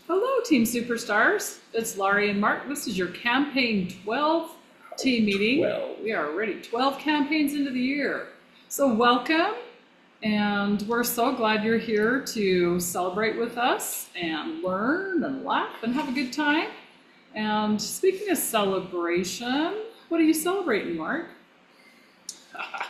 Hello, Team Superstars. It's Laurie and Mark. This is your Campaign 12 team meeting. 12. We are already 12 campaigns into the year. So welcome, and we're so glad you're here to celebrate with us and learn and laugh and have a good time. And speaking of celebration, what are you celebrating, Mark?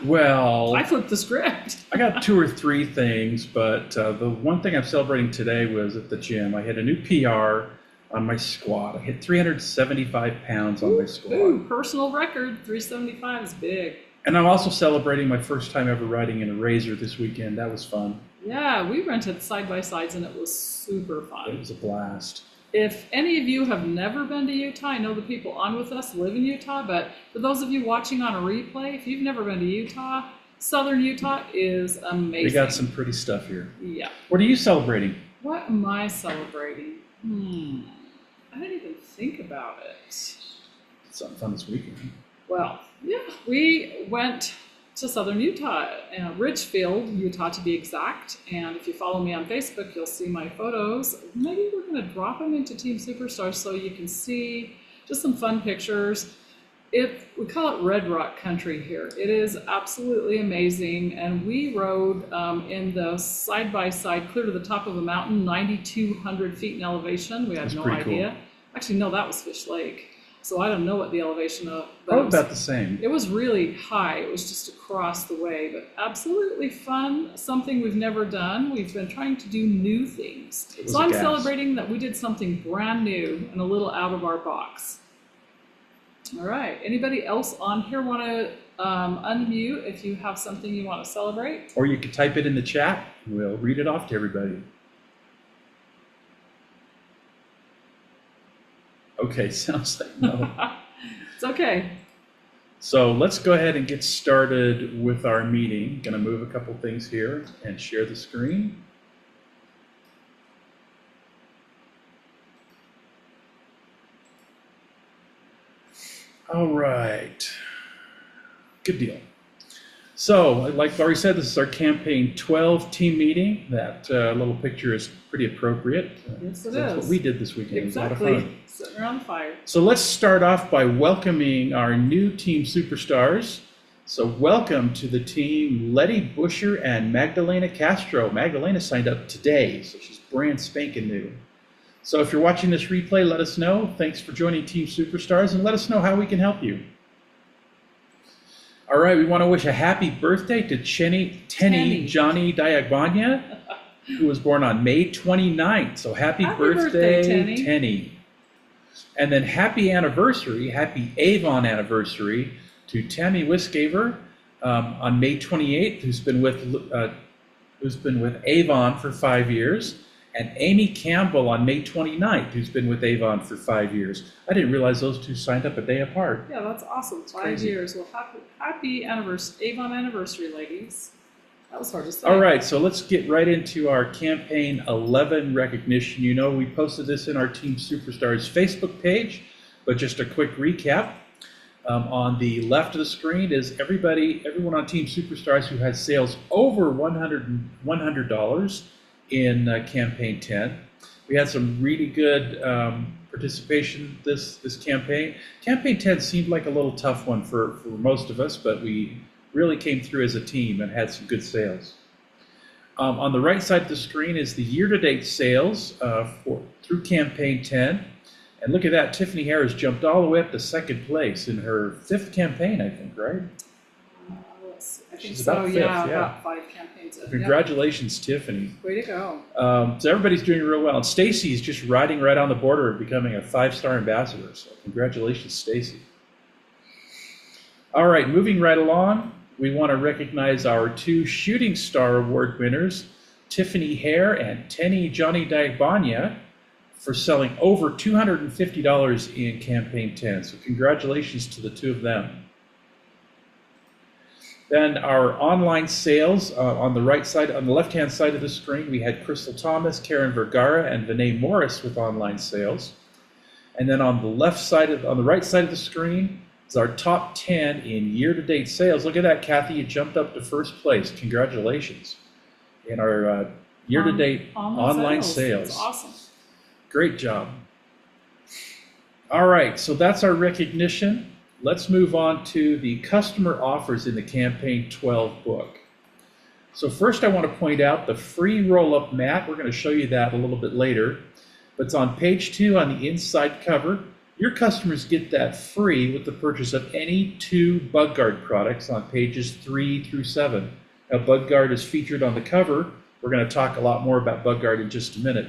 Well, I flipped the script. I got 2 or 3 things, but the one thing I'm celebrating today was at the gym. I hit a new PR on my squat. I hit 375 pounds on my squat. Ooh, personal record, 375 is big. And I'm also celebrating my first time ever riding in a Razor this weekend. That was fun. Yeah, we rented side-by-sides and it was super fun. It was a blast. If any of you have never been to Utah, I know the people on with us live in Utah, but for those of you watching on a replay, if you've never been to Utah, Southern Utah is amazing. We got some pretty stuff here. Yeah. What are you celebrating? What am I celebrating? I didn't even think about it. Something fun this weekend. Well, yeah, we went to Southern Utah, Ridgefield, Utah to be exact. And if you follow me on Facebook, you'll see my photos. Maybe we're going to drop them into Team Superstars so you can see just some fun pictures. We call it Red Rock Country here. It is absolutely amazing. And we rode in the side-by-side clear to the top of a mountain, 9,200 feet in elevation. We had no idea. Cool. Actually, no, that was Fish Lake. So I don't know what the elevation of. Probably about the same. It was really high. It was just across the way, but absolutely fun. Something we've never done. We've been trying to do new things. So I'm celebrating that we did something brand new and a little out of our box. All right. Anybody else on here want to unmute if you have something you want to celebrate? Or you can type it in the chat and we'll read it off to everybody. Okay, sounds like no. It's okay. So let's go ahead and get started with our meeting. Going to move a couple things here and share the screen. All right. Good deal. So, like Laurie said, this is our Campaign 12 team meeting. That little picture is pretty appropriate. Yes, it is. That's what we did this weekend. Exactly. It was a lot of fun. Sitting around the fire. So let's start off by welcoming our new Team Superstars. So welcome to the team, Letty Busher and Magdalena Castro. Magdalena signed up today, so she's brand spanking new. So if you're watching this replay, let us know. Thanks for joining Team Superstars, and let us know how we can help you. All right, we want to wish a happy birthday to Tenny Johnny Diagbanya, who was born on May 29th. So happy birthday, Tenny. And then happy anniversary, happy Avon anniversary to Tammy Wiscaver on May 28th, who's been with Avon for 5 years. And Amy Campbell on May 29th, who's been with Avon for 5 years. I didn't realize those two signed up a day apart. Yeah, that's awesome. 5 years. Well, happy anniversary, Avon anniversary, ladies. That was hard to say. All right, so let's get right into our Campaign 11 recognition. You know, we posted this in our Team Superstars Facebook page, but just a quick recap. On the left of the screen is everyone on Team Superstars who has sales over $100 in Campaign 10. We had some really good participation this campaign. Campaign 10 seemed like a little tough one for most of us, but we really came through as a team and had some good sales. On the right side of the screen is the year-to-date sales through Campaign 10. And look at that, Tiffany Harris jumped all the way up to second place in her 5th campaign, I think, right? I think so, yeah, about 5 campaigns. Congratulations, Tiffany. Way to go. So everybody's doing real well. And Stacy's just riding right on the border of becoming a 5-star ambassador. So congratulations, Stacy. All right, moving right along, we want to recognize our 2 Shooting Star Award winners, Tiffany Hare and Tenny Johnny Diagbanya, for selling over $250 in Campaign 10. So congratulations to the 2 of them. Then our online sales on the right side, on the left-hand side of the screen, we had Crystal Thomas, Karen Vergara, and Vinay Morris with online sales. And then on the right side of the screen is our top 10 in year-to-date sales. Look at that, Kathy, you jumped up to first place. Congratulations in our year-to-date online sales. That's awesome. Great job. All right, so that's our recognition. Let's move on to the customer offers in the Campaign 12 book. So first I want to point out the free roll-up mat. We're going to show you that a little bit later. But it's on page 2 on the inside cover. Your customers get that free with the purchase of any 2 Bug Guard products on pages 3 through 7. Now, Bug Guard is featured on the cover. We're going to talk a lot more about Bug Guard in just a minute.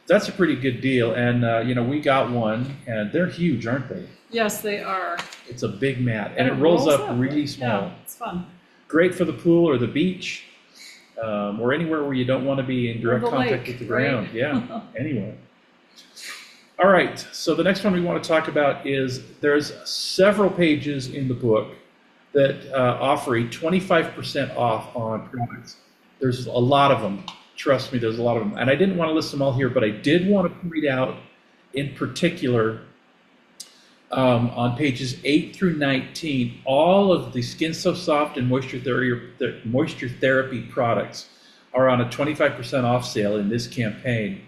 That's a pretty good deal, and we got one, and they're huge, aren't they? Yes, they are. It's a big mat, and it rolls up really small. Yeah, it's fun. Great for the pool or the beach, or anywhere where you don't want to be in direct contact with the ground. Yeah, anywhere. All right, so the next one we want to talk about is there's several pages in the book that offer a 25% off on products. There's a lot of them. Trust me, there's a lot of them. And I didn't want to list them all here, but I did want to point out in particular on pages 8 through 19, all of the Skin So Soft and Moisture Therapy products are on a 25% off sale in this campaign.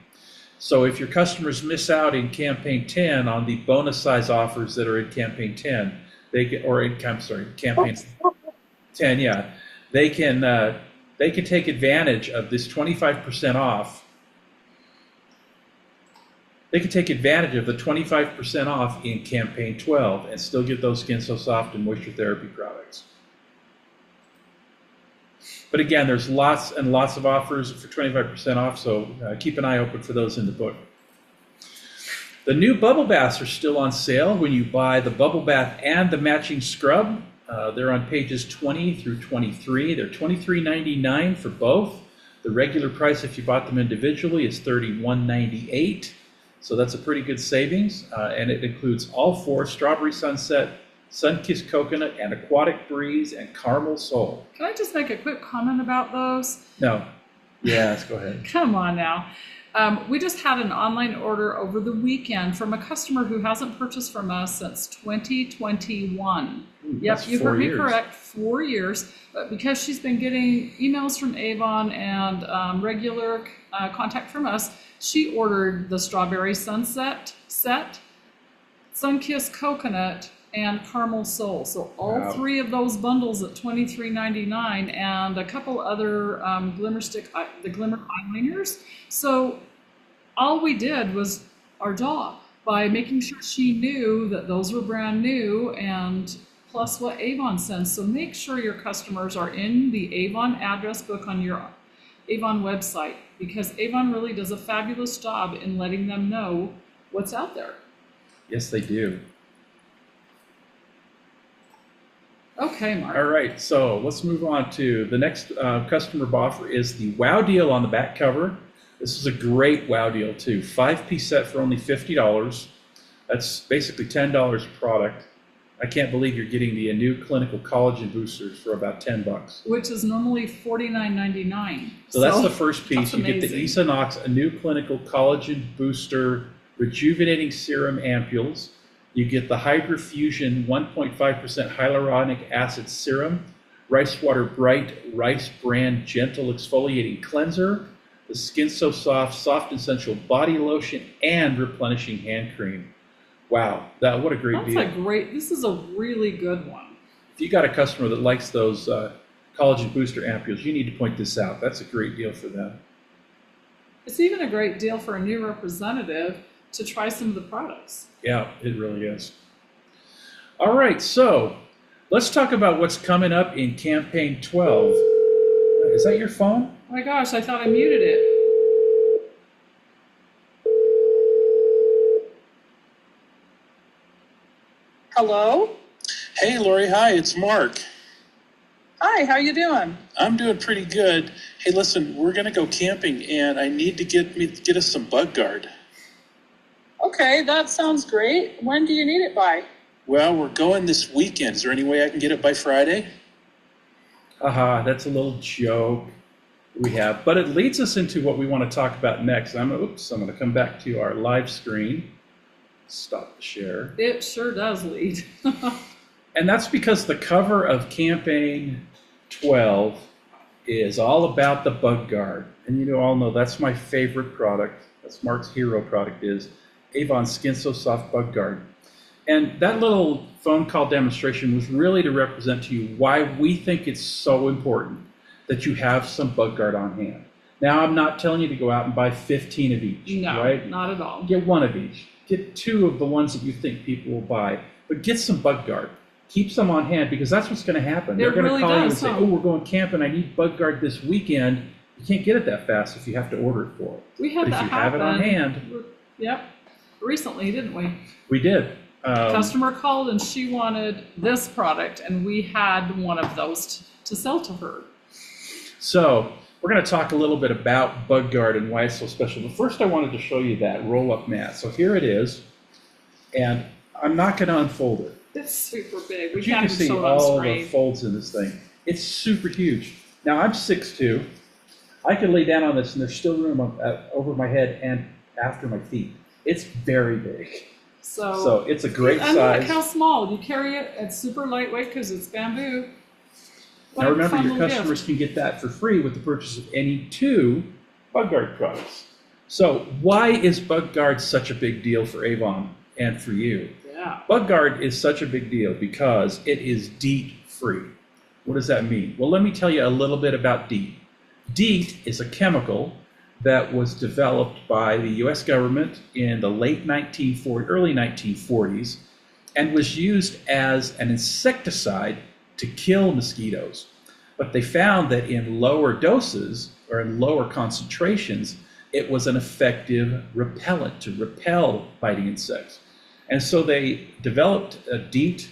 So if your customers miss out in Campaign 10 on the bonus size offers that are in Campaign 10, Campaign 10, yeah, they can take advantage of this 25% off. They can take advantage of the 25% off in Campaign 12 and still get those Skin So Soft and Moisture Therapy products. But again, there's lots and lots of offers for 25% off, so keep an eye open for those in the book. The new bubble baths are still on sale when you buy the bubble bath and the matching scrub. They're on pages 20 through 23. They're $23.99 for both. The regular price, if you bought them individually, is $31.98. So that's a pretty good savings, and it includes all 4: Strawberry Sunset, Sun-Kissed Coconut, and Aquatic Breeze, and Caramel Soul. Can I just make a quick comment about those? No. Yes, go ahead. Come on now. We just had an online order over the weekend from a customer who hasn't purchased from us since 2021. Yep, you heard me correct, 4 years. But because she's been getting emails from Avon and regular contact from us, she ordered the Strawberry Sunset set, Sun-Kissed Coconut, and Caramel Soul. So all 3 of those bundles at $23.99, and a couple other the glimmer eyeliners. So all we did was our job by making sure she knew that those were brand new, and plus what Avon sends. So make sure your customers are in the Avon address book on your Avon website, because Avon really does a fabulous job in letting them know what's out there. Yes, they do. Okay, Mark. All right, so let's move on to the next customer offer is the Wow Deal on the back cover. This is a great Wow Deal too. 5-piece set for only $50. That's basically $10 a product. I can't believe you're getting the new clinical collagen boosters for about $10. Which is normally $49.99. So that's the first piece. You amazing. get the Esonox, a new clinical collagen booster rejuvenating serum ampules. You get the Hydrofusion 1.5% hyaluronic acid serum, Rice Water Bright Rice Brand Gentle Exfoliating Cleanser, the Skin So Soft Soft and Essential Body Lotion, and Replenishing Hand Cream. Wow, what a great deal. This is a really good one. If you got a customer that likes those collagen booster ampules, you need to point this out. That's a great deal for them. It's even a great deal for a new representative to try some of the products. Yeah, it really is. All right, so let's talk about what's coming up in Campaign 12. Is that your phone? Oh my gosh, I thought I muted it. Hello? Hey, Lori. Hi, it's Mark. Hi, how you doing? I'm doing pretty good. Hey, listen, we're going to go camping, and I need to get us some Bug Guard. Okay, that sounds great. When do you need it by? Well, we're going this weekend. Is there any way I can get it by Friday? That's a little joke we have, but it leads us into what we want to talk about next. I'm going to come back to our live screen. Stop the share. It sure does lead. And that's because the cover of Campaign 12 is all about the Bug Guard. And you all know that's my favorite product That's Mark's hero product is Avon Skin So Soft Bug Guard. And that little phone call demonstration was really to represent to you why we think it's so important that you have some bug guard on hand. Now, I'm not telling you to go out and buy 15 of each, No, right? not at all. Get one of each. Get 2 of the ones that you think people will buy, but get some bug guard. Keep some on hand because that's what's going to happen. They're going to call you and say, oh, we're going camping. I need bug guard this weekend. You can't get it that fast if you have to order it for it. We had but that if you happen. have it on hand. Yep. Recently, didn't we? We did. Customer called and she wanted this product, and we had one of those to sell to her. So we're going to talk a little bit about bug guard and why it's so special. But first, I wanted to show you that roll-up mat. So here it is, and I'm not going to unfold it. It's super big. We But you can't can even see show it on all screen. the folds in this thing. It's super huge. Now I'm 6'2". I could lay down on this, and there's still room over my head and after my feet. It's very big. So it's a great and size. look how small. You carry it. It's super lightweight because it's bamboo. What Now a remember, fun your little customers gift. can get that for free with the purchase of any 2 Bug Guard products. So why is Bug Guard such a big deal for Avon and for you? Yeah. Bug Guard is such a big deal because it is DEET free. What does that mean? Well, let me tell you a little bit about DEET. DEET is a chemical that was developed by the US government in the late 1940s, early 1940s, and was used as an insecticide to kill mosquitoes. But they found that in lower doses or in lower concentrations, it was an effective repellent to repel biting insects. And so they developed DEET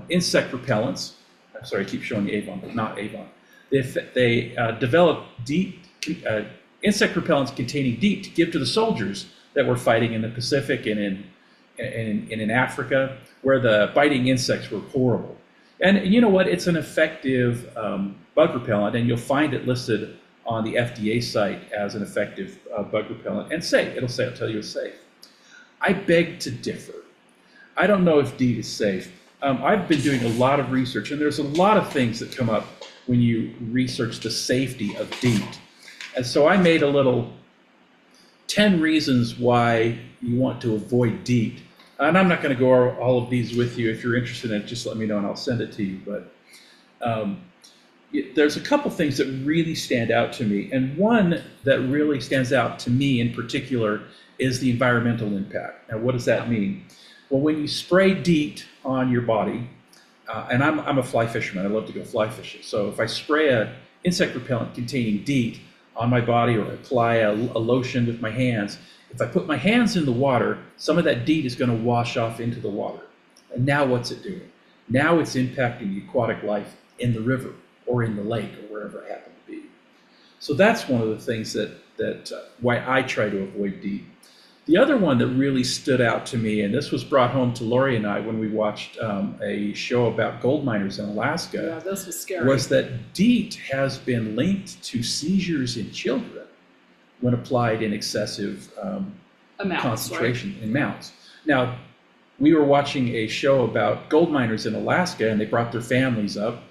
insect repellents. I'm sorry, I keep showing you Avon, but not Avon. They developed DEET insect repellents containing DEET to give to the soldiers that were fighting in the Pacific and in Africa, where the biting insects were horrible. And you know what? It's an effective bug repellent, and you'll find it listed on the FDA site as an effective bug repellent and safe. It'll tell you it's safe. I beg to differ. I don't know if DEET is safe. I've been doing a lot of research, and there's a lot of things that come up when you research the safety of DEET. And so I made a little 10 reasons why you want to avoid DEET. And I'm not going to go over all of these with you. If you're interested in it, just let me know and I'll send it to you. But there's a couple things that really stand out to me. And one that really stands out to me in particular is the environmental impact. Now, what does that mean? Well, when you spray DEET on your body, and I'm a fly fisherman, I love to go fly fishing. So if I spray an insect repellent containing DEET on my body or apply a lotion with my hands, if I put my hands in the water, some of that DEET is going to wash off into the water. And now what's it doing? Now it's impacting the aquatic life in the river or in the lake or wherever it happened to be. So that's one of the things that why I try to avoid DEET. The other one that really stood out to me, and this was brought home to Lori and I when we watched a show about gold miners in Alaska, Yeah, this was scary. was that DEET has been linked to seizures in children when applied in excessive Amounts, concentration in amounts. Now, we were watching a show about gold miners in Alaska, and they brought their families up,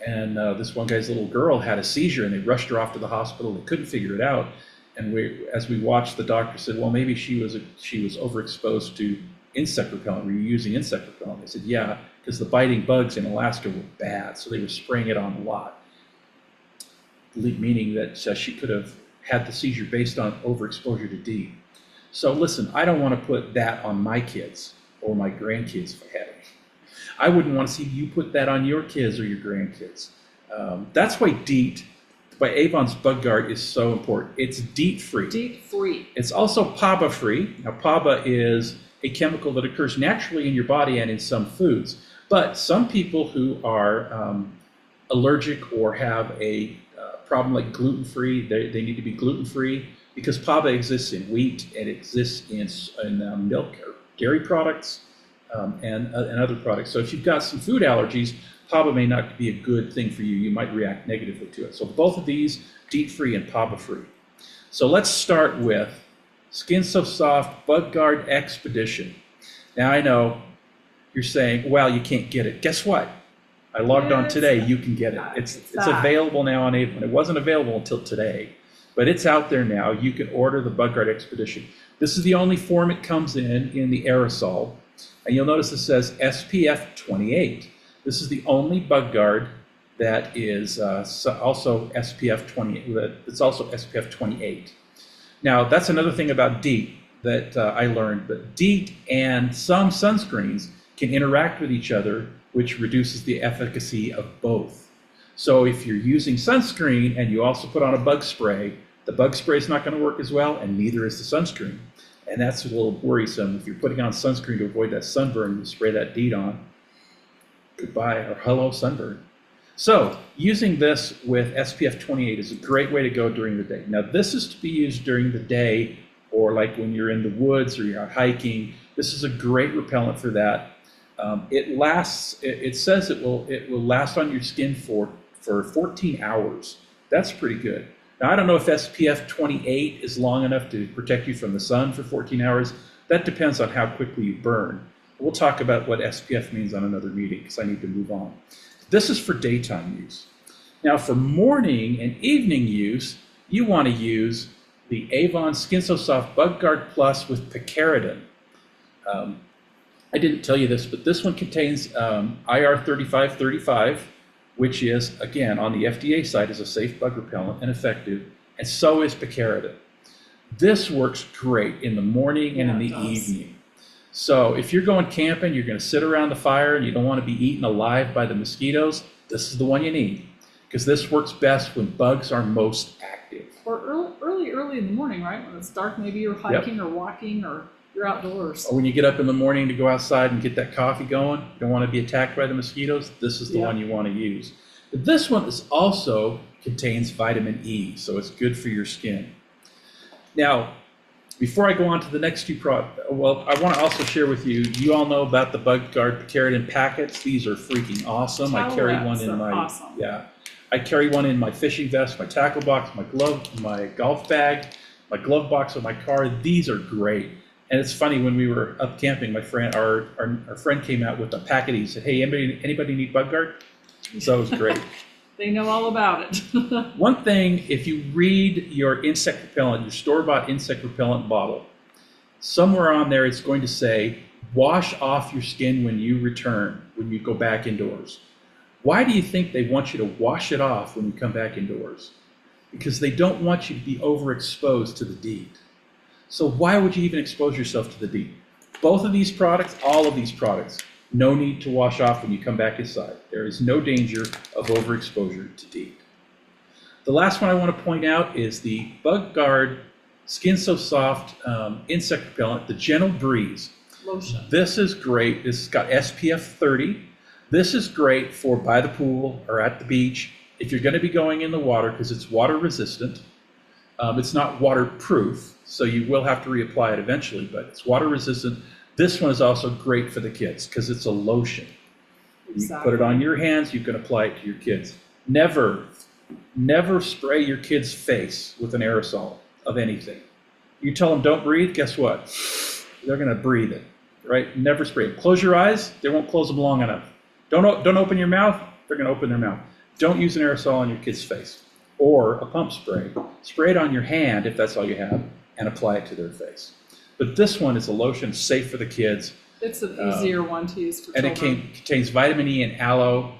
and this one guy's little girl had a seizure, and they rushed her off to the hospital. They couldn't figure it out. And as we watched, the doctor said, well, maybe she was overexposed to insect repellent. Were you using insect repellent? They said, yeah, because the biting bugs in Alaska were bad, so they were spraying it on a lot, meaning that she could have had the seizure based on overexposure to DEET. So listen, I don't want to put that on my kids or my grandkids if I had it. I wouldn't want to see you put that on your kids or your grandkids. That's why DEET, by Avon's Bug Guard, is so important. It's DEET free. DEET free. It's also PABA free. Now, PABA is a chemical that occurs naturally in your body and in some foods. But some people who are allergic or have a problem like gluten-free, they need to be gluten-free because PABA exists in wheat and it exists in milk or dairy products and other products. So if you've got some food allergies, PABA may not be a good thing for you. You might react negatively to it. So both of these, DEET-free and PABA-free. So let's start with Skin So Soft Bug Guard Expedition. Now I know you're saying, well, you can't get it. Guess what? I logged on today. You can get it. It's available now on Avon. It wasn't available until today. but it's out there now. You can order the Bug Guard Expedition. This is the only form it comes in the aerosol. And you'll notice it says SPF 28. This is the only Bug Guard that is also SPF 28. It's also SPF 28. Now, that's another thing about DEET that I learned, that DEET and some sunscreens can interact with each other, which reduces the efficacy of both. So if you're using sunscreen and you also put on a bug spray, the bug spray is not going to work as well, and neither is the sunscreen. And that's a little worrisome. If you're putting on sunscreen to avoid that sunburn, you spray that DEET on, goodbye or hello sunburn. So using this with SPF 28 is a great way to go during the day. Now this is to be used during the day, or like when you're in the woods or you're out hiking. This is a great repellent for that. It lasts, it says it will last on your skin for 14 hours. That's pretty good. Now, I don't know if SPF 28 is long enough to protect you from the sun for 14 hours. That depends on how quickly you burn. We'll talk about what SPF means on another meeting because I need to move on. This is for daytime use. Now, for morning and evening use, you want to use the Avon Skin So Soft Bug Guard Plus with picaridin. I didn't tell you this, but this one contains IR 3535, which is, again, on the FDA side, is a safe bug repellent and effective, and so is picaridin. This works great in the morning and in the evening. So if you're going camping, you're going to sit around the fire and you don't want to be eaten alive by the mosquitoes, this is the one you need, because this works best when bugs are most active. Or early in the morning, right? When it's dark, maybe you're hiking or walking or you're outdoors. Or when you get up in the morning to go outside and get that coffee going, you don't want to be attacked by the mosquitoes, this is the one you want to use. But this one also contains vitamin E, so it's good for your skin. Now, before I go on to the next two products, well, I want to also share with you, you all know about the Bug Guard Picaridin packets. These are freaking awesome. I carry one in my, I carry one in my fishing vest, my tackle box, my glove, my golf bag, my glove box of my car. These are great. And it's funny, when we were up camping, my friend, our friend came out with a packet. He said, hey, anybody need Bug Guard? So it was great. They know all about it. One thing, if you read your insect repellent, your store-bought insect repellent bottle, somewhere on there it's going to say, wash off your skin when you return, when you go back indoors. Why do you think they want you to wash it off when you come back indoors? Because they don't want you to be overexposed to the DEET. So why would you even expose yourself to the DEET? Both of these products, all of these products, no need to wash off when you come back inside. There is no danger of overexposure to DEET. The last one I want to point out is the Bug Guard Skin So Soft insect repellent, the Gentle Breeze. Lotion. This is great. This has got SPF 30. This is great for by the pool or at the beach. If you're going to be going in the water, because it's water resistant, it's not waterproof, so you will have to reapply it eventually, but it's water resistant. This one is also great for the kids because it's a lotion. Exactly. You put it on your hands, you can apply it to your kids. Never spray your kid's face with an aerosol of anything. You tell them don't breathe, guess what? They're going to breathe it, right? Never spray it. Close your eyes, they won't close them long enough. Don't open your mouth, they're going to open their mouth. Don't use an aerosol on your kid's face or a pump spray. Spray it on your hand if that's all you have and apply it to their face. But this one is a lotion, safe for the kids. It's an easier one to use for children. And it contains vitamin E and aloe.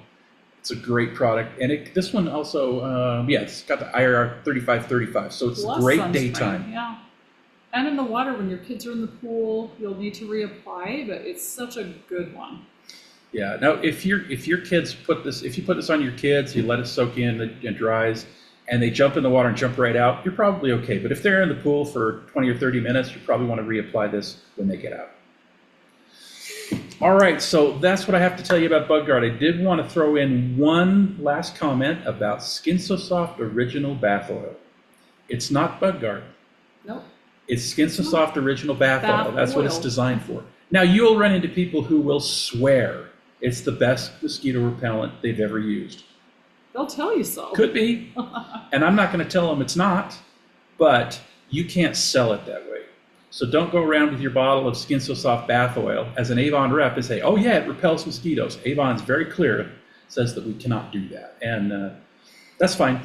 It's a great product. And this one also, it's got the IR 3535, so it's great sunscreen, daytime. Yeah. And in the water, when your kids are in the pool, you'll need to reapply, but it's such a good one. Yeah. Now, if your kids if you put this on your kids, you let it soak in, it dries, and they jump in the water and jump right out, you're probably okay. But if they're in the pool for 20 or 30 minutes, you probably want to reapply this when they get out. All right, so that's what I have to tell you about Bug Guard. I did want to throw in one last comment about Skin So Soft Original Bath Oil. It's not Bug Guard. Nope. It's Skin So Soft Original Bath Oil. That's what it's designed for. Now, you'll run into people who will swear it's the best mosquito repellent they've ever used. They'll tell you so. Could be. And I'm not going to tell them it's not, but you can't sell it that way. So don't go around with your bottle of Skin So Soft bath oil as an Avon rep and say, oh yeah, it repels mosquitoes. Avon's very clear, says that we cannot do that. And that's fine.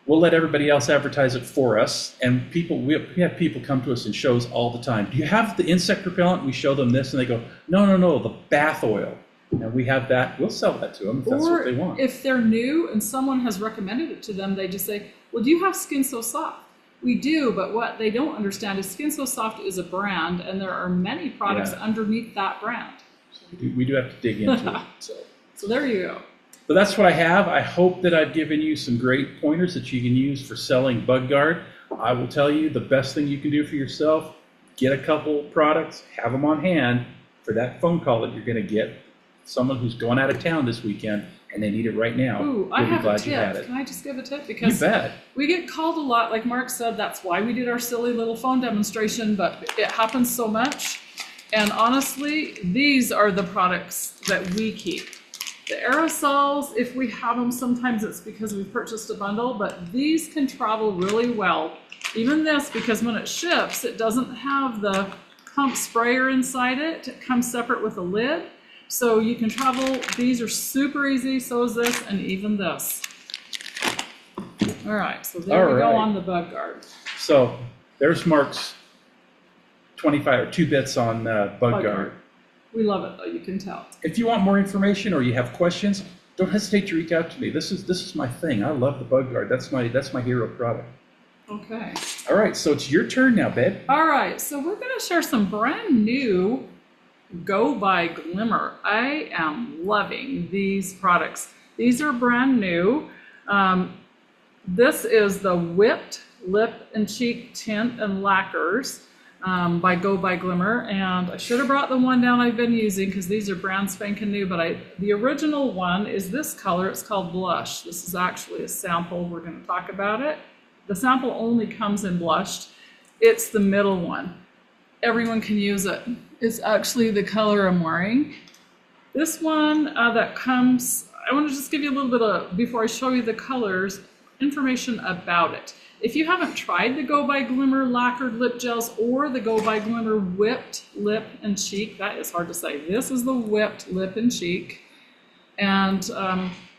we'll let everybody else advertise it for us. And we have people come to us in shows all the time. Do you have the insect repellent? We show them this and they go, no, the bath oil. And we have that. We'll sell that to them if that's what they want. If they're new and someone has recommended it to them, they just say, well, do you have Skin So Soft? We do, but what they don't understand is Skin So Soft is a brand, and there are many products underneath that brand. So we do have to dig into it. So there you go. But that's what I have. I hope that I've given you some great pointers that you can use for selling Bug Guard. I will tell you the best thing you can do for yourself, get a couple products, have them on hand for that phone call that you're going to get. Someone who's going out of town this weekend and they need it right now. Ooh, I have a tip. Can I just give a tip? Because you bet. We get called a lot, like Mark said, that's why we did our silly little phone demonstration, but it happens so much. And honestly, these are the products that we keep. The aerosols, if we have them, sometimes it's because we purchased a bundle, but these can travel really well. Even this, because when it ships, it doesn't have the pump sprayer inside it. It comes separate with a lid. So you can travel. These are super easy. So is this, and even this. All right, so there we go on the Bug Guard. So there's Mark's 25 or 2 bits on Bug Guard. We love it, though. You can tell. If you want more information or you have questions, don't hesitate to reach out to me. This is my thing. I love the Bug Guard. That's my hero product. Okay. All right, so it's your turn now, babe. All right, so we're going to share some brand new Go by Glimmer. I am loving these products. These are brand new. This is the Whipped Lip and Cheek Tint and Lacquers by Go by Glimmer. And I should have brought the one down I've been using because these are brand spanking new, but the original one is this color. It's called Blush. This is actually a sample. We're going to talk about it. The sample only comes in blushed. It's the middle one. Everyone can use it. It's actually the color I'm wearing. This one that comes, I want to just give you a little bit of, before I show you the colors, information about it. If you haven't tried the Go by Glimmer lacquered lip gels or the Go by Glimmer whipped lip and cheek, that is hard to say. This is the whipped lip and cheek. And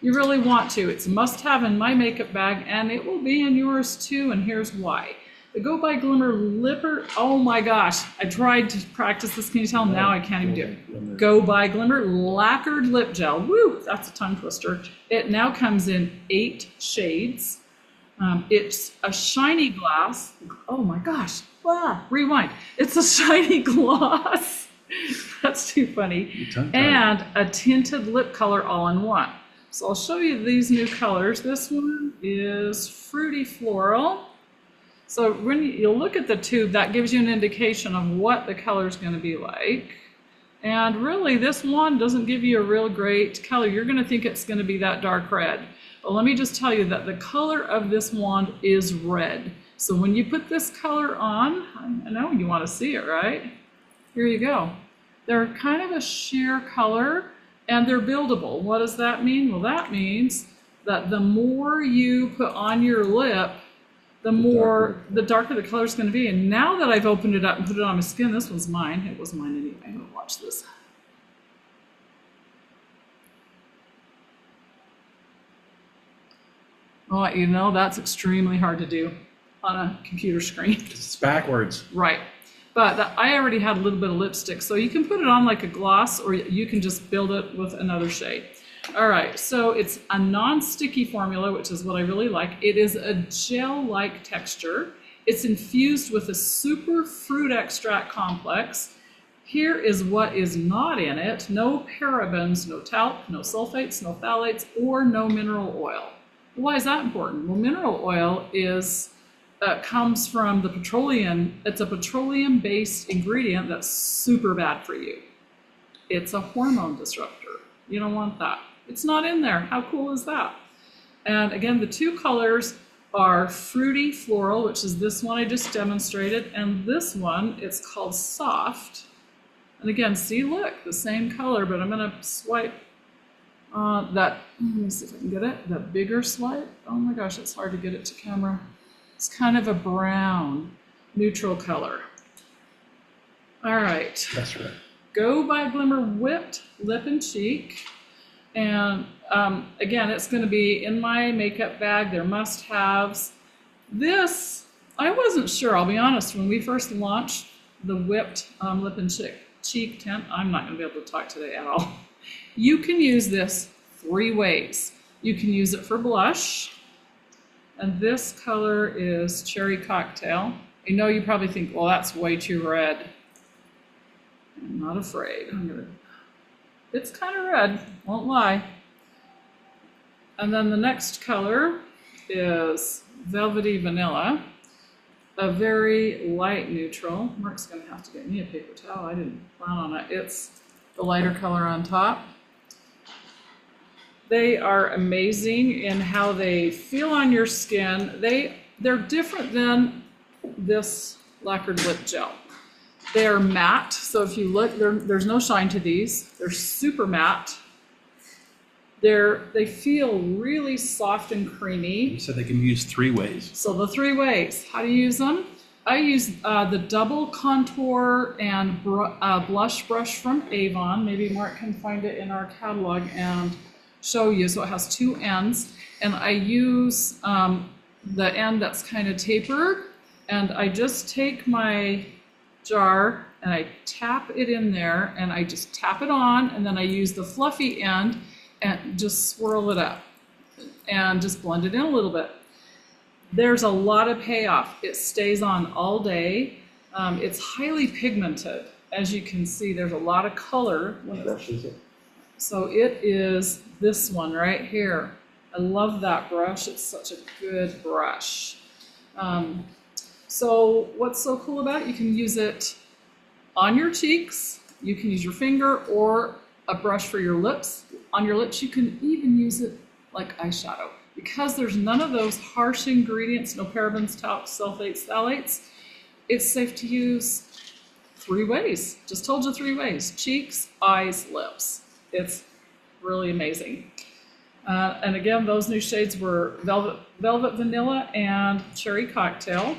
you really want to. It's a must-have in my makeup bag, and it will be in yours too, and here's why. The Go by Glimmer Lipper, oh my gosh, I tried to practice this, can you tell? Now I can't even do it. Go by Glimmer Lacquered Lip Gel, woo, that's a tongue twister. It now comes in 8 shades. It's a shiny glass, oh my gosh, rewind. It's a shiny gloss, that's too funny, and a tinted lip color all in one. So I'll show you these new colors. This one is Fruity Floral. So when you look at the tube, that gives you an indication of what the color is going to be like. And really, this one doesn't give you a real great color. You're going to think it's going to be that dark red. But let me just tell you that the color of this wand is red. So when you put this color on, I know you want to see it, right? Here you go. They're kind of a sheer color, and they're buildable. What does that mean? Well, that means that the more you put on your lip, the darker the color is going to be. And now that I've opened it up and put it on my skin, this one's mine. It was mine anyway. Watch this. Oh, you know, that's extremely hard to do on a computer screen. It's backwards. Right. But I already had a little bit of lipstick, so you can put it on like a gloss, or you can just build it with another shade. All right, so it's a non-sticky formula, which is what I really like. It is a gel-like texture. It's infused with a super fruit extract complex. Here is what is not in it. No parabens, no talc, no sulfates, no phthalates, or no mineral oil. Why is that important? Well, mineral oil comes from the petroleum. It's a petroleum-based ingredient that's super bad for you. It's a hormone disruptor. You don't want that. It's not in there. How cool is that? And again, the 2 colors are Fruity Floral, which is this one I just demonstrated, and this one, it's called Soft. And again, see, look, the same color, but I'm going to swipe that. Let me see if I can get it. The bigger swipe. Oh my gosh, it's hard to get it to camera. It's kind of a brown, neutral color. All right. That's right. Go by Glimmer Whipped Lip and Cheek. And again, it's going to be in my makeup bag. They're must-haves. This, I wasn't sure, I'll be honest, when we first launched the whipped lip and cheek tint, I'm not going to be able to talk today at all. You can use this 3 ways. You can use it for blush, and this color is Cherry Cocktail. I know you probably think, well, that's way too red. I'm not afraid. It's kind of red, won't lie. And then the next color is Velvety Vanilla, a very light neutral. Mark's gonna have to get me a paper towel. I didn't plan on it. It's the lighter color on top. They are amazing in how they feel on your skin. They're different than this lacquered lip gel. They're matte, so if you look, there's no shine to these. They're super matte. They feel really soft and creamy. You said they can be used 3 ways. So the 3 ways. How to use them? I use the double contour and blush brush from Avon. Maybe Mark can find it in our catalog and show you. So it has 2 ends, and I use the end that's kind of tapered, and I just take my jar and I tap it in there, and I just tap it on, and then I use the fluffy end and just swirl it up and just blend it in a little bit. There's a lot of payoff. It stays on all day. It's highly pigmented. As you can see, there's a lot of color. What brush is it? So it is this one right here. I love that brush. It's such a good brush. So what's so cool about it? You can use it on your cheeks. You can use your finger or a brush for your lips. On your lips, you can even use it like eyeshadow. Because there's none of those harsh ingredients, no parabens, talcs, sulfates, phthalates, it's safe to use 3 ways. Just told you 3 ways: cheeks, eyes, lips. It's really amazing. And again, those new shades were Velvet Vanilla and Cherry Cocktail.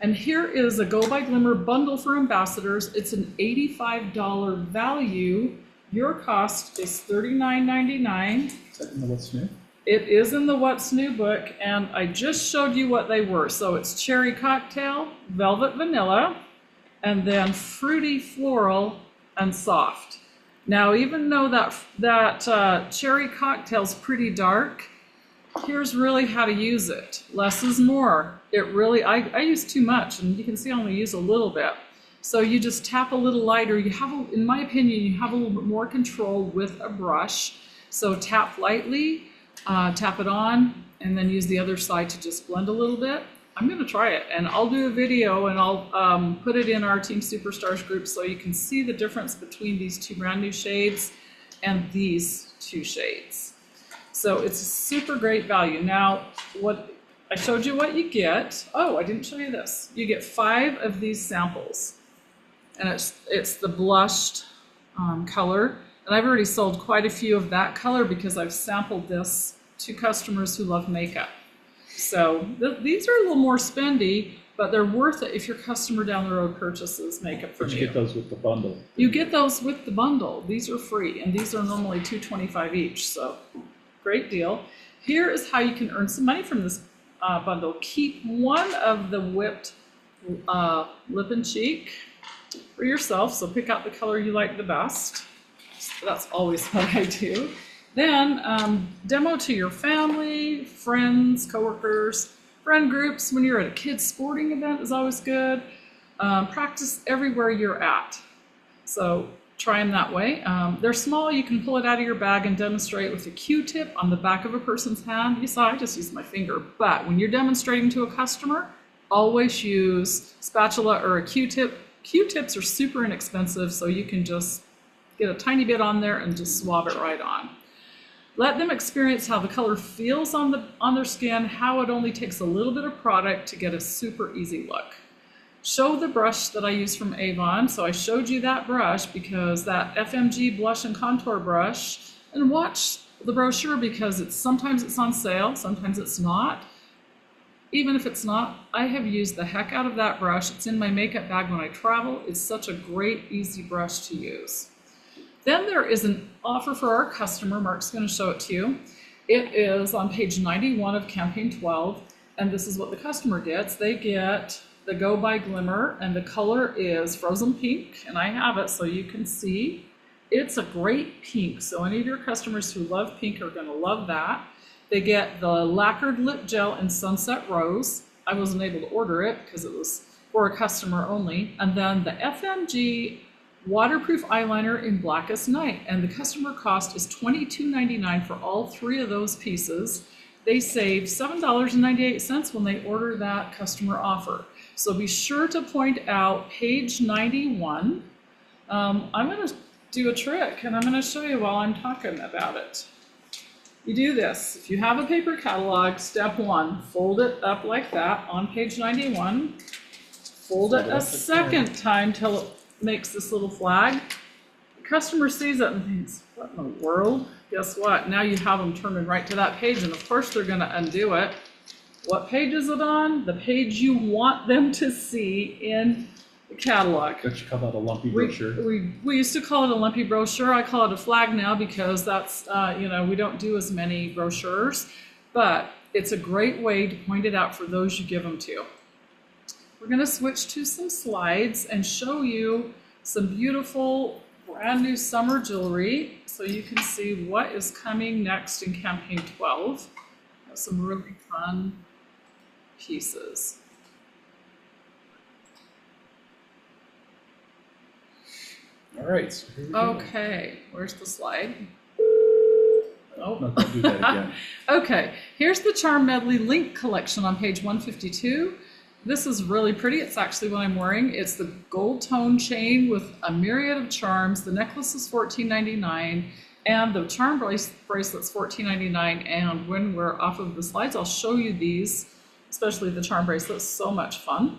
And here is a Go by Glimmer bundle for ambassadors. It's an $85 value. Your cost is $39.99. Is that in the What's New? It is in the What's New book, and I just showed you what they were. So it's Cherry Cocktail, Velvet Vanilla, and then Fruity Floral and Soft. Now, even though that Cherry Cocktail's pretty dark, here's really how to use it. Less is more. It really, I use too much, and you can see I only use a little bit. So you just tap a little lighter. You have, in my opinion, you have a little bit more control with a brush. So tap lightly, tap it on, and then use the other side to just blend a little bit. I'm gonna try it, and I'll do a video, and I'll put it in our Team Superstars group so you can see the difference between these 2 brand new shades and these 2 shades. So it's a super great value. Now, what I showed you what you get. Oh, I didn't show you this. You get 5 of these samples, and it's the blushed color. And I've already sold quite a few of that color because I've sampled this to customers who love makeup. So these are a little more spendy, but they're worth it if your customer down the road purchases makeup from you. But you get those with the bundle. You get those with the bundle. These are free, and these are normally $2.25 each, so great deal. Here is how you can earn some money from this bundle. Keep 1 of the whipped lip and cheek for yourself, so pick out the color you like the best. So that's always what I do. Then demo to your family, friends, coworkers, friend groups. When you're at a kid's sporting event is always good. Practice everywhere you're at. So try them that way. They're small. You can pull it out of your bag and demonstrate with a Q-tip on the back of a person's hand. You saw I just used my finger. But when you're demonstrating to a customer, always use spatula or a Q-tip. Q-tips are super inexpensive, so you can just get a tiny bit on there and just swab it right on. Let them experience how the color feels on their skin, how it only takes a little bit of product to get a super easy look. Show the brush that I use from Avon. So I showed you that brush because that FMG blush and contour brush, and watch the brochure because sometimes it's on sale, sometimes it's not. Even if it's not, I have used the heck out of that brush. It's in my makeup bag when I travel. It's such a great, easy brush to use. Then there is an offer for our customer. Mark's going to show it to you. It is on page 91 of campaign 12, and this is what the customer gets. They get the Go By Glimmer, and the color is frozen pink, and I have it so you can see. It's a great pink, so any of your customers who love pink are going to love that. They get the lacquered lip gel in Sunset Rose. I wasn't able to order it because it was for a customer only. And then the FMG waterproof eyeliner in Blackest Night, and the customer cost is $22.99 for all 3 of those pieces. They save $7.98 when they order that customer offer. So be sure to point out page 91. I'm going to do a trick, and I'm going to show you while I'm talking about it. You do this. If you have a paper catalog, step 1, fold it up like that on page 91. Fold it a second time till it makes this little flag. The customer sees it and thinks, what in the world? Guess what? Now you have them turning right to that page, and of course they're going to undo it. What page is it on? The page you want them to see in the catalog. Don't you call that a lumpy brochure? We used to call it a lumpy brochure. I call it a flag now because that's, we don't do as many brochures, but it's a great way to point it out for those you give them to. We're going to switch to some slides and show you some beautiful brand new summer jewelry so you can see what is coming next in campaign 12. Some really fun pieces. All right. So here we go. Okay, where's the slide? Oh, No, don't do that again. Okay, here's the Charm Medley Link collection on page 152. This is really pretty. It's actually what I'm wearing. It's the gold tone chain with a myriad of charms. The necklace is $14.99, and the charm bracelet's $14.99. And when we're off of the slides, I'll show you these, especially the charm bracelet. So much fun.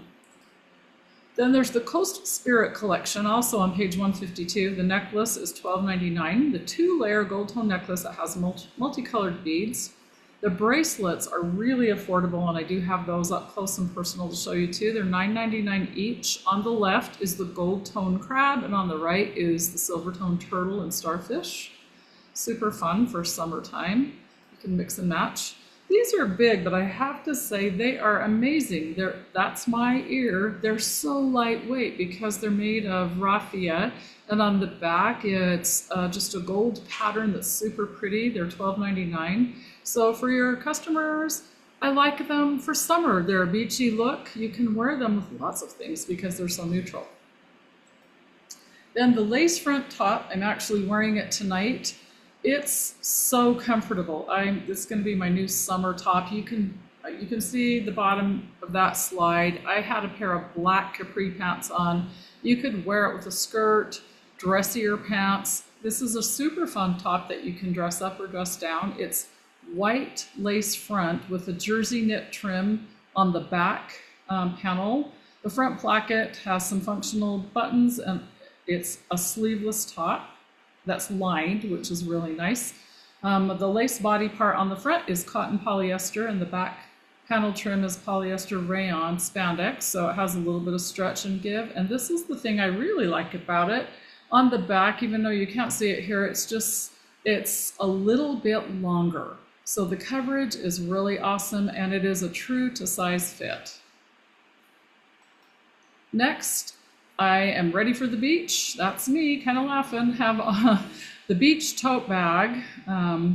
Then there's the Coastal Spirit collection, also on page 152. The necklace is $12.99. The 2-layer gold tone necklace that has multicolored beads. The bracelets are really affordable, and I do have those up close and personal to show you too. They're $9.99 each. On the left is the gold tone crab, and on the right is the silver tone turtle and starfish. Super fun for summertime. You can mix and match. These are big, but I have to say they are amazing. That's my ear. They're so lightweight because they're made of raffia, and on the back it's just a gold pattern that's super pretty. They're $12.99. So for your customers, I like them for summer. They're a beachy look. You can wear them with lots of things because they're so neutral. Then the lace front top, I'm actually wearing it tonight. It's so comfortable. It's going to be my new summer top. You can see the bottom of that slide. I had a pair of black capri pants on. You could wear it with a skirt, dressier pants. This is a super fun top that you can dress up or dress down. It's white lace front with a jersey knit trim on the back panel. The front placket has some functional buttons, and it's a sleeveless top that's lined, which is really nice. The lace body part on the front is cotton polyester, and the back panel trim is polyester rayon spandex, so it has a little bit of stretch and give. And this is the thing I really like about it. On the back, even though you can't see it here, it's a little bit longer. So the coverage is really awesome, and it is a true to size fit. Next, I am ready for the beach. That's me, kind of laughing. Have the beach tote bag. I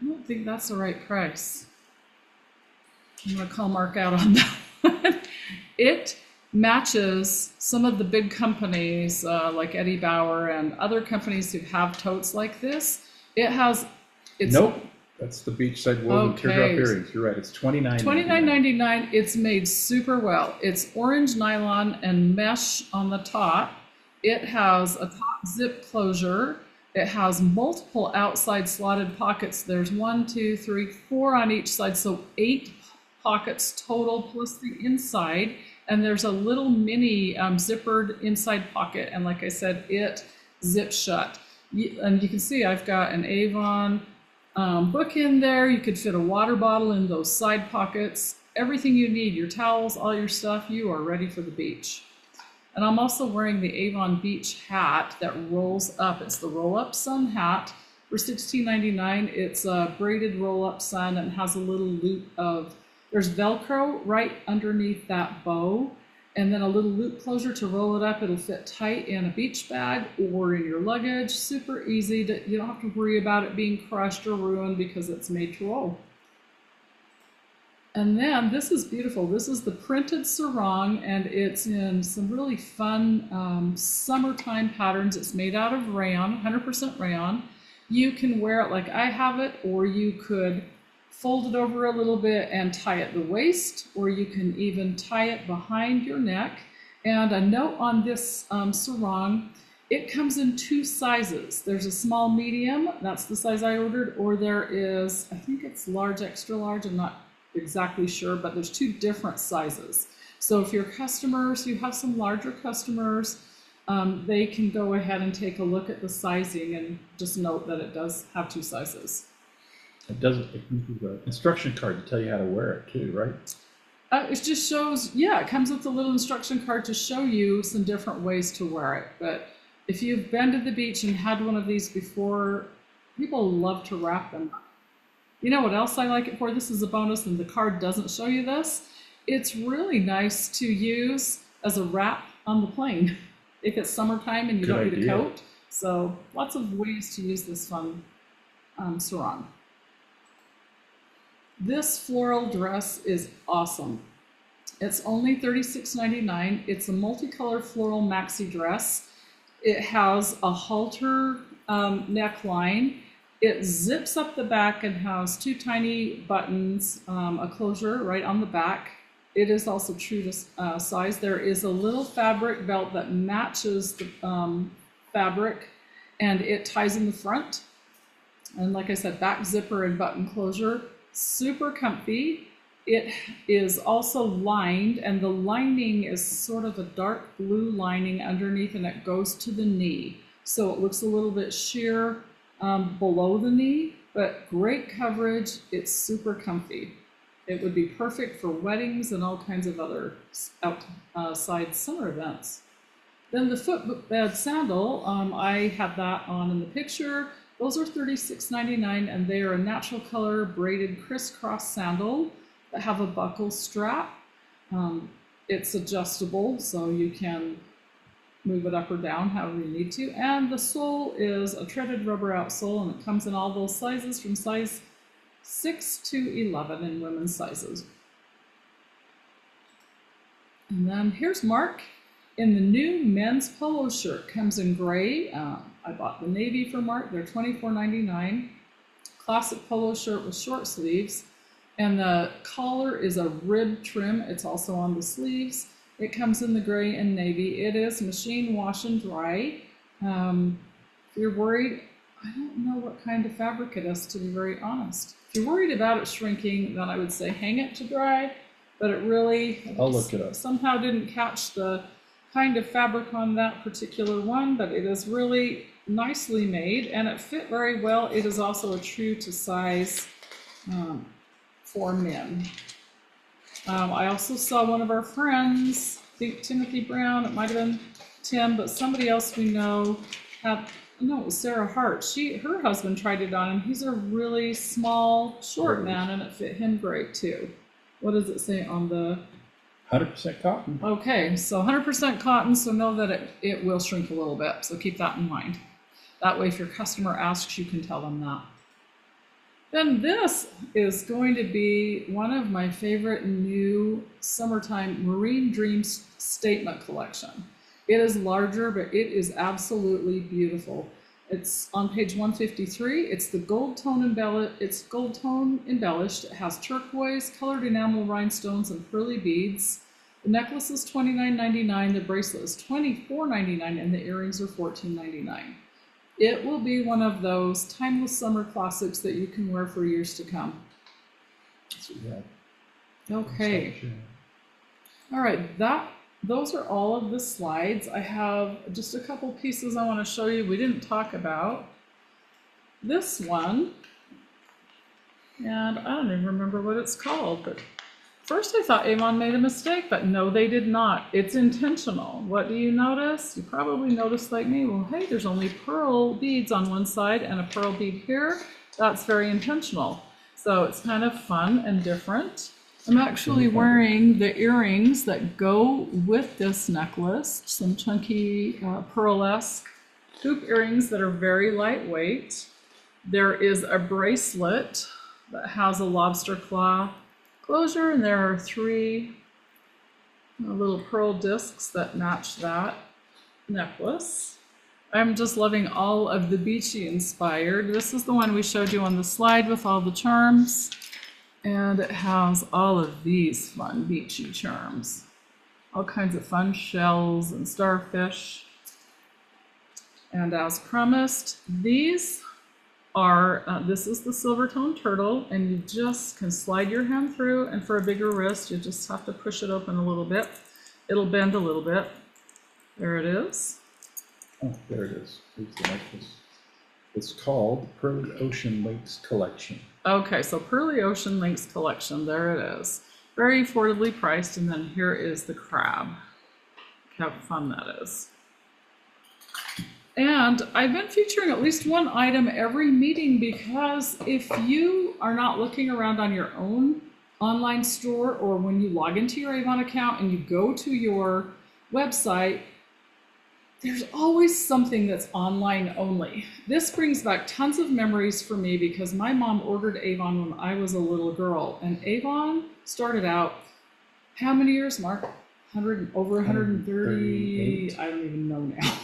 don't think that's the right price. I'm going to call Mark out on that. It matches some of the big companies like Eddie Bauer and other companies who have totes like this. Nope. That's the beachside woven teardrop earrings. You're right. It's $29.99. $29.99. It's made super well. It's orange nylon and mesh on the top. It has a top zip closure. It has multiple outside slotted pockets. There's 1, 2, 3, 4 on each side, so 8 pockets total plus the inside. And there's a little mini zippered inside pocket. And like I said, it zips shut. And you can see I've got an Avon book in there. You could fit a water bottle in those side pockets. Everything you need, your towels, all your stuff, you are ready for the beach. And I'm also wearing the Avon Beach hat that rolls up. It's the roll-up sun hat for $16.99. It's a braided roll-up sun and has a little loop of, there's Velcro right underneath that bow, and then a little loop closure to roll it up. It'll fit tight in a beach bag or in your luggage. Super easy. You don't have to worry about it being crushed or ruined because it's made to roll. And then this is beautiful. This is the printed sarong, and it's in some really fun summertime patterns. It's made out of rayon, 100% rayon. You can wear it like I have it, or you could fold it over a little bit and tie it at the waist, or you can even tie it behind your neck. And a note on this sarong, it comes in 2 sizes. There's a small, medium, that's the size I ordered, or there is, I think it's large, extra large, I'm not exactly sure, but there's 2 different sizes. So if your customers, you have some larger customers, they can go ahead and take a look at the sizing and just note that it does have 2 sizes. It doesn't include an instruction card to tell you how to wear it too, right? It just shows, yeah, it comes with a little instruction card to show you some different ways to wear it. But if you've been to the beach and had one of these before, people love to wrap them up. You know what else I like it for? This is a bonus, and the card doesn't show you this. It's really nice to use as a wrap on the plane if it's summertime and you don't need a coat. So lots of ways to use this fun sarong. This floral dress is awesome. It's only $36.99. It's a multicolored floral maxi dress. It has a halter neckline. It zips up the back and has 2 tiny buttons, a closure right on the back. It is also true to size. There is a little fabric belt that matches the fabric, and it ties in the front. And like I said, back zipper and button closure. Super comfy. It is also lined, and the lining is sort of a dark blue lining underneath, and it goes to the knee. So it looks a little bit sheer below the knee, but great coverage. It's super comfy. It would be perfect for weddings and all kinds of other outside summer events. Then the footbed sandal, I had that on in the picture. Those are $36.99, and they are a natural color braided crisscross sandal that have a buckle strap. It's adjustable, so you can move it up or down however you need to. And the sole is a treaded rubber outsole, and it comes in all those sizes from size 6 to 11 in women's sizes. And then here's Mark in the new men's polo shirt. Comes in gray. I bought the navy for Mark. They're $24.99. Classic polo shirt with short sleeves. And the collar is a rib trim. It's also on the sleeves. It comes in the gray and navy. It is machine wash and dry. If you're worried, I don't know what kind of fabric it is, to be very honest. If you're worried about it shrinking, then I would say hang it to dry. But it really, I'll look it up. Somehow didn't catch the kind of fabric on that particular one, but it is really nicely made and it fit very well. It is also a true to size for men. I also saw one of our friends, I think Timothy Brown, it might have been Tim, but somebody else we know had, no, it was Sarah Hart. Her husband tried it on, and he's a really small, short man, and it fit him great too. What does it say on the 100% cotton. Okay, so 100% cotton, so know that it will shrink a little bit, so keep that in mind. That way if your customer asks, you can tell them that. Then this is going to be one of my favorite new summertime Marine Dreams statement collection. It is larger, but it is absolutely beautiful. It's on page 153. It's the gold tone embellished. It has turquoise, colored enamel rhinestones, and pearly beads. The necklace is $29.99. The bracelet is $24.99, and the earrings are $14.99. It will be one of those timeless summer classics that you can wear for years to come. That's what we have. Okay. All right, those are all of the slides. I have just a couple pieces I want to show you we didn't talk about. This one, and I don't even remember what it's called, but First I thought Avon made a mistake, but no, they did not. It's intentional. What do you notice? You probably noticed like me, well, hey, there's only pearl beads on one side and a pearl bead here. That's very intentional. So it's kind of fun and different. I'm actually wearing the earrings that go with this necklace, some chunky pearl-esque hoop earrings that are very lightweight. There is a bracelet that has a lobster claw closure, and there are 3 little pearl discs that match that necklace. I'm just loving all of the beachy inspired. This is the one we showed you on the slide with all the charms, and it has all of these fun beachy charms. All kinds of fun shells and starfish. And as promised, these are, this is the silver tone turtle, and you just can slide your hand through, and for a bigger wrist, you just have to push it open a little bit. It'll bend a little bit. There it is. Oh, there it is. Here's the necklace. It's called Pearly Ocean Links Collection. Okay, so Pearly Ocean Links Collection, there it is. Very affordably priced, and then here is the crab. Look how fun that is. And I've been featuring at least one item every meeting, because if you are not looking around on your own online store, or when you log into your Avon account and you go to your website, there's always something that's online only. This brings back tons of memories for me, because my mom ordered Avon when I was a little girl, and Avon started out, how many years, Mark? Over 130, I don't even know now.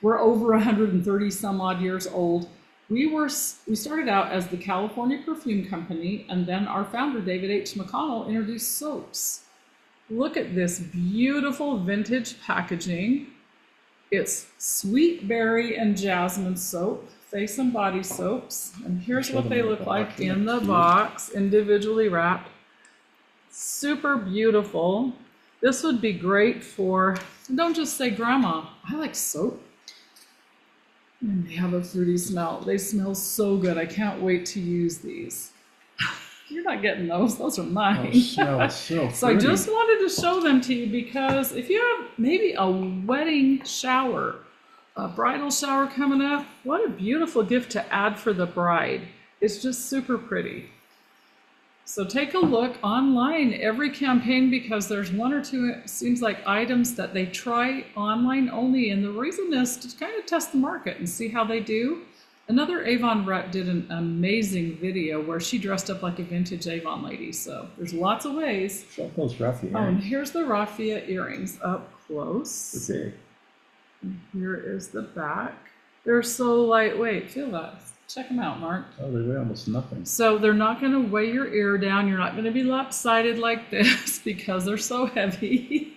We're over 130 some odd years old. We started out as the California Perfume Company, and then our founder, David H. McConnell, introduced soaps. Look at this beautiful vintage packaging. It's sweet berry and jasmine soap, face and body soaps. And here's what they look like in the box, individually wrapped. Super beautiful. This would be great for, don't just say grandma, I like soap. And they have a fruity smell. They smell so good. I can't wait to use these. You're not getting those. Those are mine. Oh, smells so So I just wanted to show them to you, because if you have maybe a wedding shower, a bridal shower coming up, what a beautiful gift to add for the bride. It's just super pretty. So take a look online every campaign, because there's 1 or 2, it seems like, items that they try online only. And the reason is to kind of test the market and see how they do. Another Avon rep did an amazing video where she dressed up like a vintage Avon lady. So there's lots of ways. Show those raffia Oh, and earrings. here's the raffia earrings up close. Okay. And here is the back. They're so lightweight. Feel that. Check them out, Mark. Oh, they weigh almost nothing. So they're not going to weigh your ear down. You're not going to be lopsided like this because they're so heavy.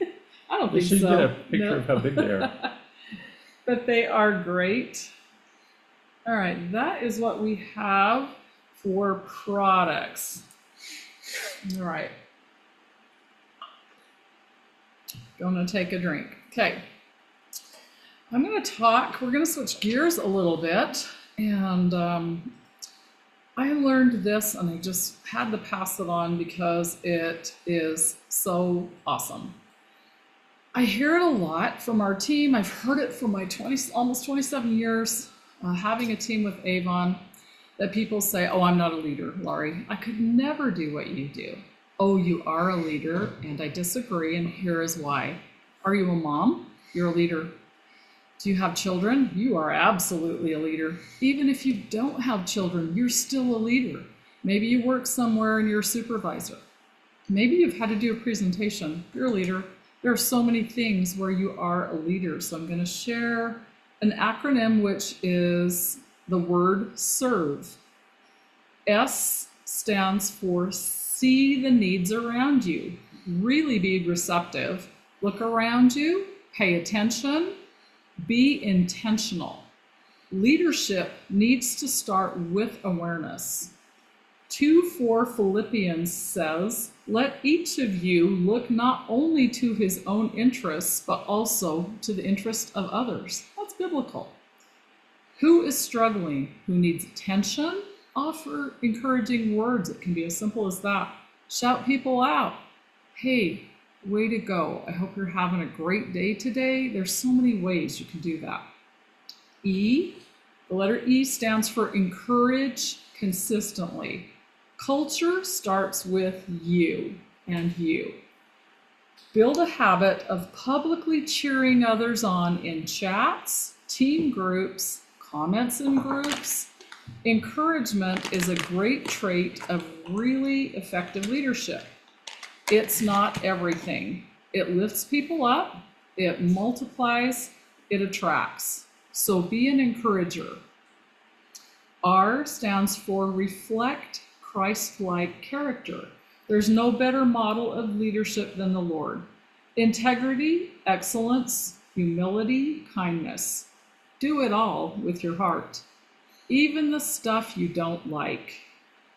I don't think so. You should get a picture of how big they are. But they are great. All right, that is what we have for products. All right. Gonna take a drink. Okay. I'm going to talk, we're going to switch gears a little bit. And I learned this, and I just had to pass it on because it is so awesome. I hear it a lot from our team. I've heard it for my almost 27 years having a team with Avon, that people say, oh, I'm not a leader, Laurie. I could never do what you do. Oh, you are a leader, and I disagree, and here is why. Are you a mom? You're a leader. Do you have children? You are absolutely a leader. Even if you don't have children, you're still a leader. Maybe you work somewhere and you're a supervisor. Maybe you've had to do a presentation. You're a leader. There are so many things where you are a leader. So I'm going to share an acronym, which is the word SERVE. S stands for see the needs around you. Really be receptive. Look around you. Pay attention. Be intentional. Leadership needs to start with awareness. 2:4 Philippians says, let each of you look not only to his own interests, but also to the interest of others. That's biblical. Who is struggling? Who needs attention? Offer encouraging words. It can be as simple as that. Shout people out. hey, way to go. I hope you're having a great day today. There's so many ways you can do that. E, the letter E stands for encourage consistently. Culture starts with you and you. Build a habit of publicly cheering others on in chats, team groups, comments in groups. Encouragement is a great trait of really effective leadership. It's not everything. It lifts people up, it multiplies, it attracts. So be an encourager. R stands for reflect Christ-like character. There's no better model of leadership than the Lord. Integrity, excellence, humility, kindness. Do it all with your heart. Even the stuff you don't like.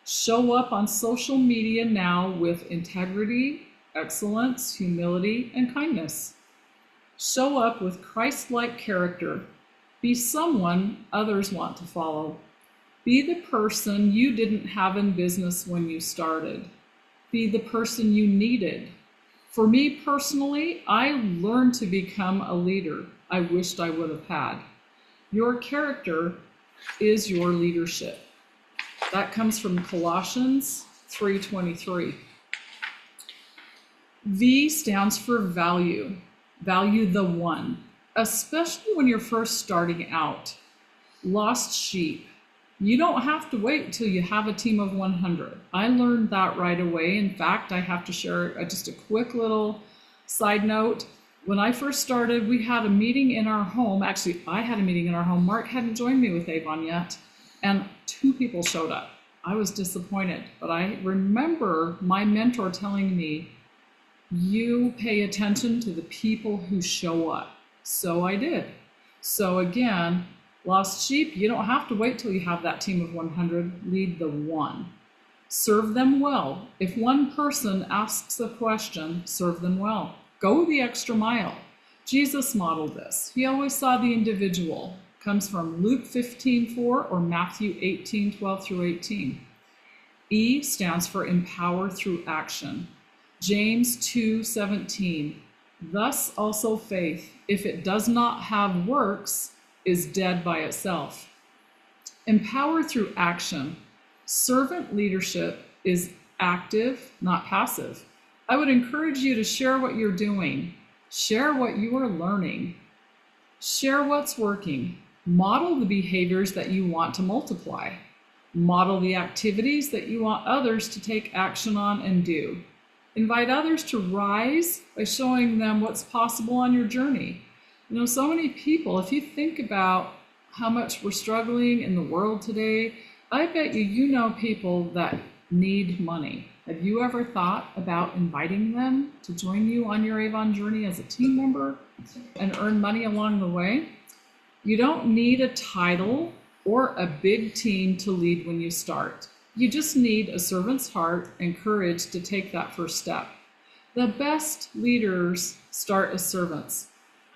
Show up on social media now with integrity, excellence, humility, and kindness. Show up with Christ-like character. Be someone others want to follow. Be the person you didn't have in business when you started. Be the person you needed. For me personally, I learned to become a leader I wished I would have had. Your character is your leadership. That comes from Colossians 3:23. V stands for value. Value the one, especially when you're first starting out. Lost sheep. You don't have to wait until you have a team of 100. I learned that right away. In fact, I have to share just a quick little side note. When I first started, we had a meeting in our home. Actually, I had a meeting in our home. Mark hadn't joined me with Avon yet, and 2 people showed up. I was disappointed, but I remember my mentor telling me, you pay attention to the people who show up. So I did. So again, lost sheep, you don't have to wait till you have that team of 100. Lead the one. Serve them well. If one person asks a question, serve them well. Go the extra mile. Jesus modeled this. He always saw the individual. Comes from Luke 15:4 or Matthew 18:12 through 18. E stands for empower through action. James 2:17. Thus also faith, if it does not have works, is dead by itself. Empower through action. Servant leadership is active, not passive. I would encourage you to share what you're doing. Share what you are learning. Share what's working. Model the behaviors that you want to multiply. Model the activities that you want others to take action on and do. Invite others to rise by showing them what's possible on your journey. You know, so many people, if you think about how much we're struggling in the world today, I bet you know people that need money. Have you ever thought about inviting them to join you on your Avon journey as a team member and earn money along the way? You don't need a title or a big team to lead when you start. You just need a servant's heart and courage to take that first step. The best leaders start as servants.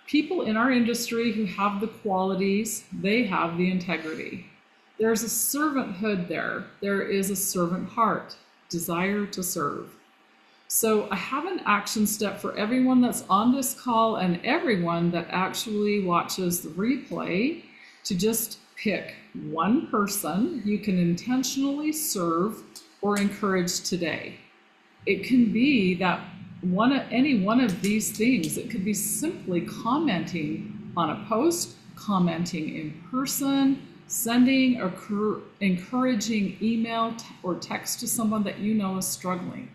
People in our industry who have the qualities, they have the integrity. There's a servanthood there. There is a servant heart, desire to serve. So I have an action step for everyone that's on this call and everyone that actually watches the replay to just pick one person you can intentionally serve or encourage today. It can be that any one of these things. It could be simply commenting on a post, commenting in person, sending a encouraging email or text to someone that you know is struggling.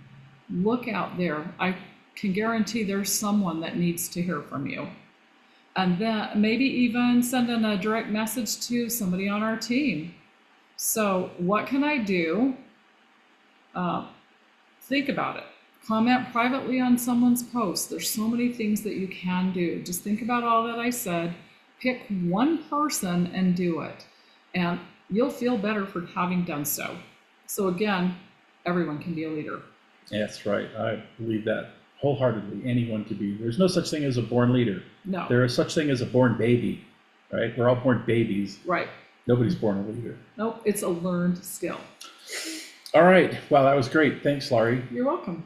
Look out there. I can guarantee there's someone that needs to hear from you. And then maybe even sending a direct message to somebody on our team. So what can I do? Think about it. Comment privately on someone's post. There's so many things that you can do. Just think about all that I said. Pick one person and do it. And you'll feel better for having done so. So again, everyone can be a leader. That's right. I believe that wholeheartedly. Anyone can be. There's no such thing as a born leader. No. There is such thing as a born baby, right? We're all born babies. Right. Nobody's born a leader. Nope. It's a learned skill. All right. Well, that was great. Thanks, Laurie. You're welcome.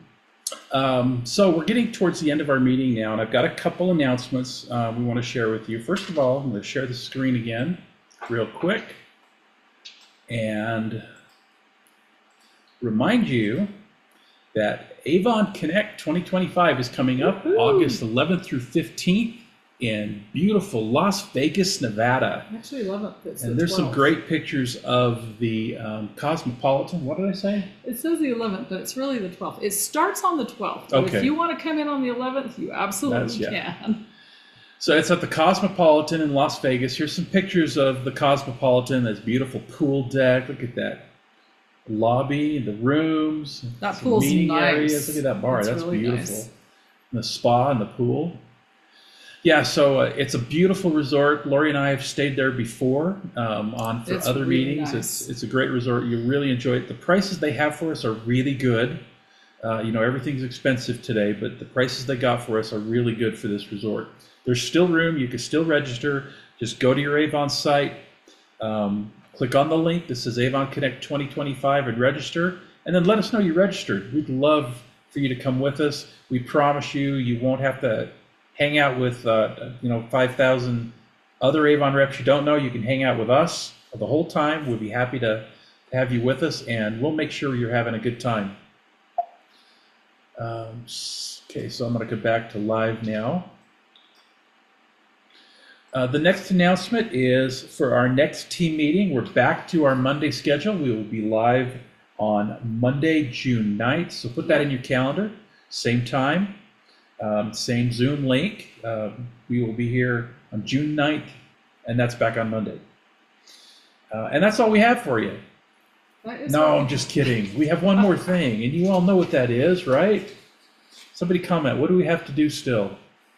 So we're getting towards the end of our meeting now, and I've got a couple announcements we want to share with you. First of all, I'm going to share the screen again real quick and remind you that Avon Connect 2025 is coming up August 11th through 15th in beautiful Las Vegas, Nevada. Actually, 11th. It's And the there's some 12th. great pictures of the Cosmopolitan. What did I say? It says the 11th, but it's really the 12th. It starts on the 12th. But Okay. if you want to come in on the 11th, you absolutely can. So it's at the Cosmopolitan in Las Vegas. Here's some pictures of the Cosmopolitan. This beautiful pool deck. Look at that lobby, the rooms, That some pool's meeting nice. areas. Look at that bar. That's really beautiful. nice. And the spa and the pool. Yeah, so it's a beautiful resort. Lori and I have stayed there before for It's other really meetings. nice. It's a great resort. You really enjoy it. The prices they have for us are really good. Everything's expensive today, but the prices they got for us are really good for this resort. There's still room. You can still register. Just go to your Avon site, click on the link that says Avon Connect 2025 and register, and then let us know you registered. We'd love for you to come with us. We promise you won't have to hang out with 5,000 other Avon reps you don't know. You can hang out with us the whole time. We'll be happy to have you with us, and we'll make sure you're having a good time. Okay, so I'm going to go back to live now. The next announcement is for our next team meeting. We're back to our Monday schedule. We will be live on Monday, June 9th. So put that in your calendar. Same time, same Zoom link. We will be here on June 9th, and that's back on Monday. And that's all we have for you. No, I'm just kidding. We have one more thing, and you all know what that is, right? Somebody comment. What do we have to do still?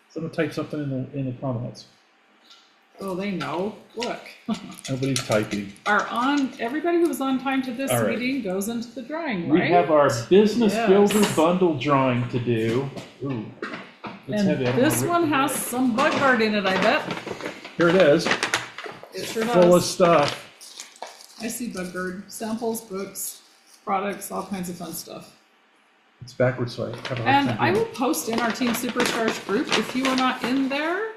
Someone type something in the comments. Oh, they know. Look. Nobody's typing. Everybody who was on time to this All right. meeting goes into the drawing, We right? have our business Yes. builder bundle drawing to do. Ooh, it's And heavy. I don't this wanna one rip has some bug guard in it, I bet. Here it is, It sure full of does. stuff. I see bug guard. Samples, books, products, all kinds of fun stuff. It's backwards, so I have a hard And time I doing will post in our Team Superstars group. If you are not in there,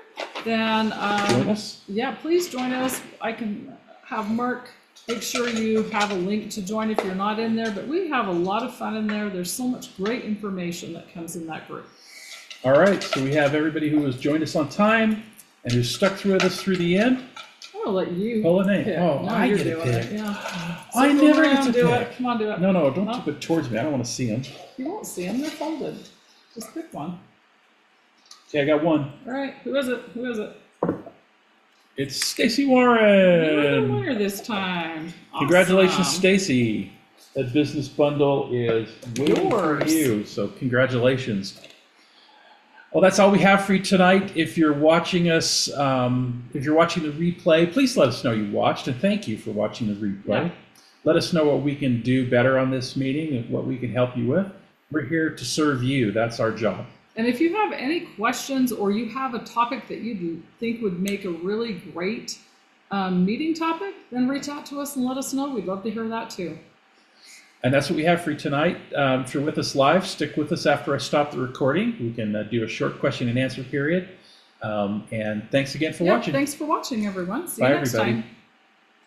then it. Join us. yeah, please join us. I can have Mark make sure you have a link to join if you're not in there. But we have a lot of fun in there. There's so much great information that comes in that group. All right, so we have everybody who has joined us on time and who's stuck with us through the end. I'll let you Pull a name. pick. Oh, No, I you're get to doing pick. it. Yeah. I Circle never around, get to do pick. it. Come on, do it. No, don't No. tip it towards me. I don't want to see them. You won't see them. They're folded. Just pick one. Okay, I got one. All right. Who is it? Who is it? It's Stacy You're the Warren. winner this time. Congratulations, Awesome. Stacy. That business bundle is waiting for Yours. you, so congratulations. Well, that's all we have for you tonight. If you're watching us, if you're watching the replay, please let us know you watched, and thank you for watching the replay. Yeah. Let us know what we can do better on this meeting and what we can help you with. We're here to serve you. That's our job. And if you have any questions or you have a topic that you think would make a really great meeting topic, then reach out to us and let us know. We'd love to hear that too. And that's what we have for you tonight. If you're with us live, stick with us after I stop the recording. We can do a short question and answer period. And thanks again for watching. Thanks for watching, everyone. See Bye, you next everybody. time.